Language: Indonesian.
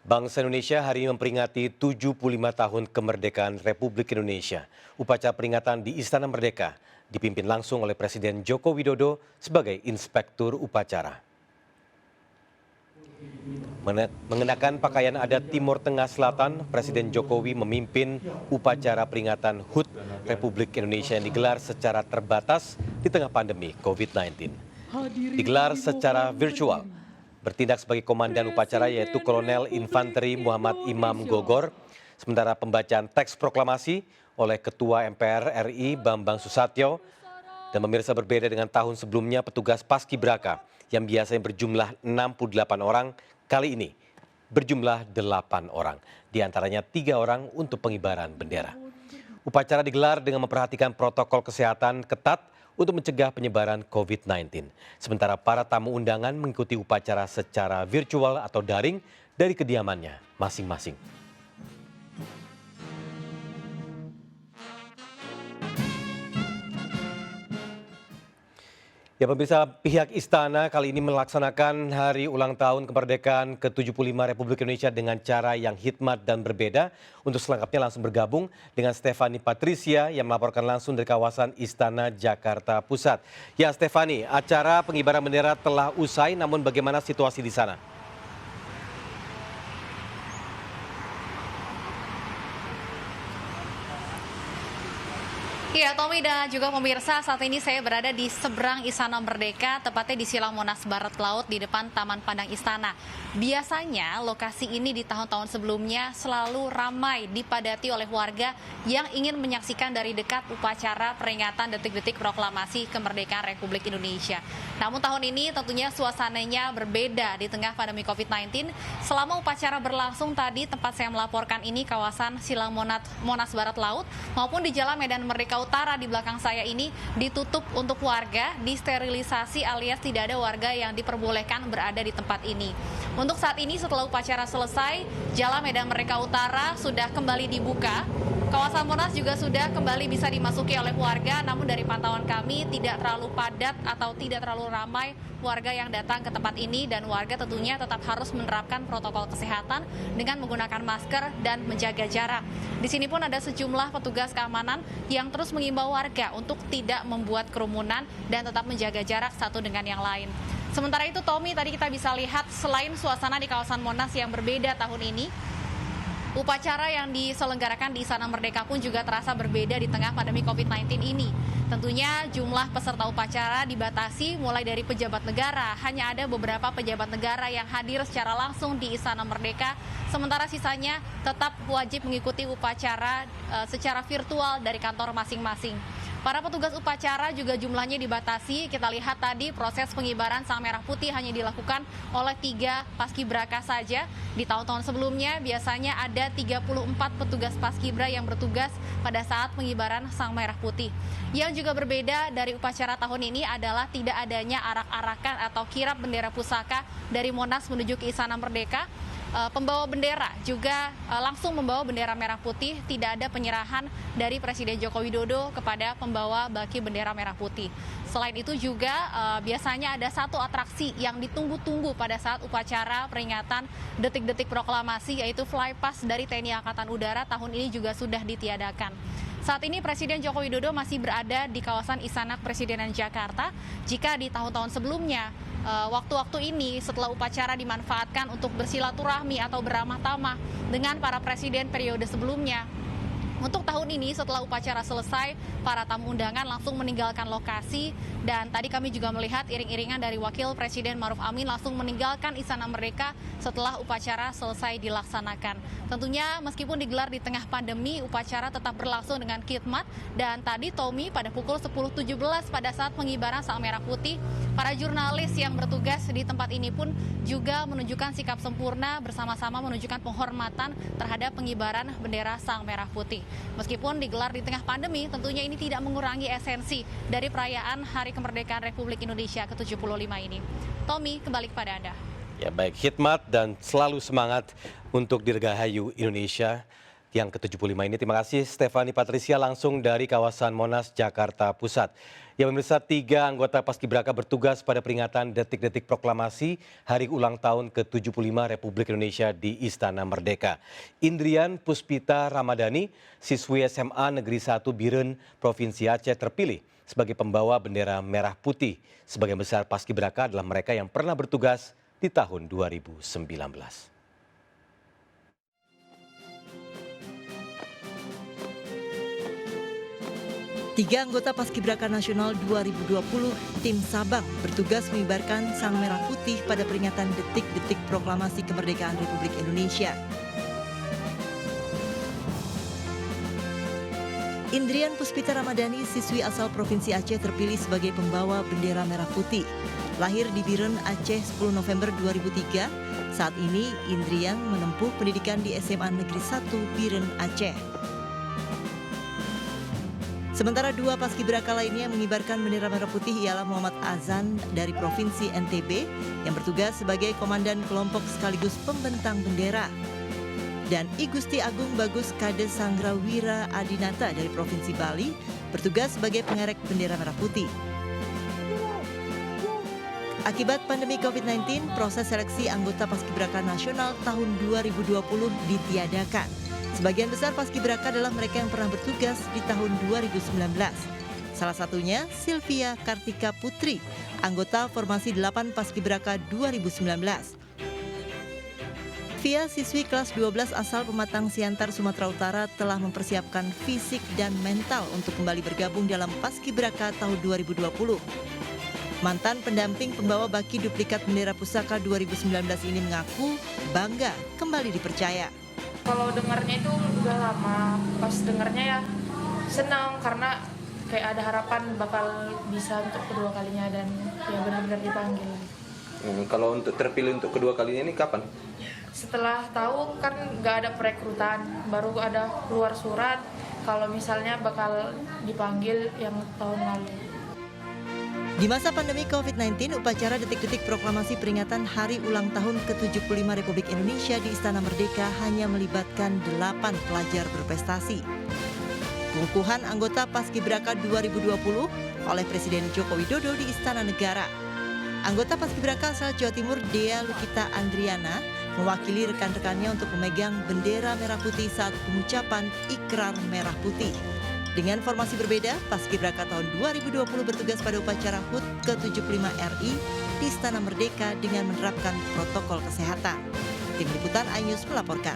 Bangsa Indonesia hari ini memperingati 75 tahun kemerdekaan Republik Indonesia. Upacara peringatan di Istana Merdeka dipimpin langsung oleh Presiden Joko Widodo sebagai inspektur upacara. Mengenakan pakaian adat Timur Tengah Selatan, Presiden Jokowi memimpin upacara peringatan HUT Republik Indonesia yang digelar secara terbatas di tengah pandemi COVID-19. Digelar secara virtual. Bertindak sebagai komandan upacara yaitu Kolonel Infanteri Muhammad Imam Gogor, sementara pembacaan teks proklamasi oleh Ketua MPR RI Bambang Susatyo. Dan pemirsa, berbeda dengan tahun sebelumnya, petugas Paskibraka yang biasanya berjumlah 68 orang, kali ini berjumlah 8 orang, diantaranya 3 orang untuk pengibaran bendera. Upacara digelar dengan memperhatikan protokol kesehatan ketat untuk mencegah penyebaran COVID-19. Sementara para tamu undangan mengikuti upacara secara virtual atau daring dari kediamannya masing-masing. Ya pemirsa, pihak Istana kali ini melaksanakan hari ulang tahun kemerdekaan ke-75 Republik Indonesia dengan cara yang hikmat dan berbeda. Untuk selengkapnya langsung bergabung dengan Stefani Patricia yang melaporkan langsung dari kawasan Istana Jakarta Pusat. Ya Stefani, acara pengibaran bendera telah usai, namun bagaimana situasi di sana? Iya, Tommy dan juga pemirsa, saat ini saya berada di seberang Istana Merdeka, tepatnya di Silang Monas Barat Laut di depan Taman Pandang Istana. Biasanya lokasi ini di tahun-tahun sebelumnya selalu ramai dipadati oleh warga yang ingin menyaksikan dari dekat upacara peringatan detik-detik proklamasi kemerdekaan Republik Indonesia. Namun tahun ini tentunya suasananya berbeda di tengah pandemi COVID-19. Selama upacara berlangsung tadi, tempat saya melaporkan ini kawasan Silang Monas Barat Laut maupun di Jalan Medan Merdeka Utara di belakang saya ini ditutup untuk warga, disterilisasi alias tidak ada warga yang diperbolehkan berada di tempat ini. Untuk saat ini setelah upacara selesai, Jalan Medan Merdeka Utara sudah kembali dibuka. Kawasan Monas juga sudah kembali bisa dimasuki oleh warga, namun dari pantauan kami tidak terlalu padat atau tidak terlalu ramai warga yang datang ke tempat ini, dan warga tentunya tetap harus menerapkan protokol kesehatan dengan menggunakan masker dan menjaga jarak. Di sini pun ada sejumlah petugas keamanan yang terus mengimbau warga untuk tidak membuat kerumunan dan tetap menjaga jarak satu dengan yang lain. Sementara itu, Tommy, tadi kita bisa lihat selain suasana di kawasan Monas yang berbeda tahun ini, upacara yang diselenggarakan di Istana Merdeka pun juga terasa berbeda di tengah pandemi COVID-19 ini. Tentunya jumlah peserta upacara dibatasi mulai dari pejabat negara. Hanya ada beberapa pejabat negara yang hadir secara langsung di Istana Merdeka, sementara sisanya tetap wajib mengikuti upacara secara virtual dari kantor masing-masing. Para petugas upacara juga jumlahnya dibatasi. Kita lihat tadi proses pengibaran sang merah putih hanya dilakukan oleh 3 paskibraka saja. Di tahun-tahun sebelumnya biasanya ada 34 petugas paskibra yang bertugas pada saat pengibaran sang merah putih. Yang juga berbeda dari upacara tahun ini adalah tidak adanya arak-arakan atau kirap bendera pusaka dari Monas menuju ke Istana Merdeka. Pembawa bendera juga langsung membawa bendera merah putih, tidak ada penyerahan dari Presiden Joko Widodo kepada pembawa baki bendera merah putih. Selain itu juga biasanya ada satu atraksi yang ditunggu-tunggu pada saat upacara peringatan detik-detik proklamasi, yaitu flypass dari TNI Angkatan Udara. Tahun ini juga sudah ditiadakan. Saat ini Presiden Joko Widodo masih berada di kawasan Istana Kepresidenan Jakarta. Jika di tahun-tahun sebelumnya waktu-waktu ini setelah upacara dimanfaatkan untuk bersilaturahmi atau beramah tamah dengan para presiden periode sebelumnya. Untuk tahun ini setelah upacara selesai, para tamu undangan langsung meninggalkan lokasi, dan tadi kami juga melihat iring-iringan dari Wakil Presiden Maruf Amin langsung meninggalkan Istana Merdeka setelah upacara selesai dilaksanakan. Tentunya meskipun digelar di tengah pandemi, upacara tetap berlangsung dengan khidmat, dan tadi Tommy pada pukul 10.17 pada saat pengibaran sang merah putih, para jurnalis yang bertugas di tempat ini pun juga menunjukkan sikap sempurna bersama-sama menunjukkan penghormatan terhadap pengibaran bendera sang merah putih. Meskipun digelar di tengah pandemi, tentunya ini tidak mengurangi esensi dari perayaan Hari Kemerdekaan Republik Indonesia ke-75 ini. Tommy, kembali kepada Anda. Ya baik, hikmat dan selalu semangat untuk dirgahayu Indonesia. yang ke-75 ini. Terima kasih Stefani Patricia langsung dari kawasan Monas, Jakarta Pusat. Ya pemirsa, 3 anggota Paskibraka bertugas pada peringatan detik-detik proklamasi Hari Ulang Tahun ke-75 Republik Indonesia di Istana Merdeka. Indrian Puspita Ramadhani, siswi SMA Negeri 1 Biren, Provinsi Aceh terpilih sebagai pembawa bendera merah putih. Sebagian besar Paskibraka adalah mereka yang pernah bertugas di tahun 2019. 3 anggota Paskibraka Nasional 2020 tim Sabang bertugas mengibarkan sang merah putih pada peringatan detik-detik proklamasi kemerdekaan Republik Indonesia. Indrian Puspita Ramadhani, siswi asal Provinsi Aceh terpilih sebagai pembawa bendera merah putih. Lahir di Biren, Aceh 10 November 2003, saat ini Indrian menempuh pendidikan di SMA Negeri 1 Biren, Aceh. Sementara 2 paskibraka lainnya mengibarkan bendera merah putih ialah Muhammad Azan dari Provinsi NTB yang bertugas sebagai komandan kelompok sekaligus pembentang bendera. Dan I Gusti Agung Bagus Kade Sanggrawira Adinata dari Provinsi Bali bertugas sebagai pengerek bendera merah putih. Akibat pandemi COVID-19, proses seleksi anggota Paskibraka Nasional tahun 2020 ditiadakan. Sebagian besar Paskibraka adalah mereka yang pernah bertugas di tahun 2019. Salah satunya Sylvia Kartika Putri, anggota formasi 8 Paskibraka 2019. Via siswi kelas 12 asal Pematang Siantar, Sumatera Utara telah mempersiapkan fisik dan mental untuk kembali bergabung dalam Paskibraka tahun 2020. Mantan pendamping pembawa baki duplikat bendera pusaka 2019 ini mengaku bangga kembali dipercaya. Kalau dengarnya itu udah lama, pas dengarnya ya senang karena kayak ada harapan bakal bisa untuk kedua kalinya dan ya benar-benar dipanggil. Kalau untuk terpilih untuk kedua kalinya ini kapan? Setelah tahu kan nggak ada perekrutan, baru ada keluar surat kalau misalnya bakal dipanggil yang tahun lalu. Di masa pandemi COVID-19, upacara detik-detik proklamasi peringatan Hari Ulang Tahun ke-75 Republik Indonesia di Istana Merdeka hanya melibatkan 8 pelajar berprestasi. Pengukuhan anggota Paskibraka 2020 oleh Presiden Joko Widodo di Istana Negara. Anggota Paskibraka asal Jawa Timur Dea Lukita Andriana mewakili rekan-rekannya untuk memegang bendera merah putih saat pengucapan Ikrar Merah Putih. Dengan formasi berbeda, Paskibraka tahun 2020 bertugas pada upacara HUT ke-75 RI di Istana Merdeka dengan menerapkan protokol kesehatan. Tim Liputan iNews melaporkan.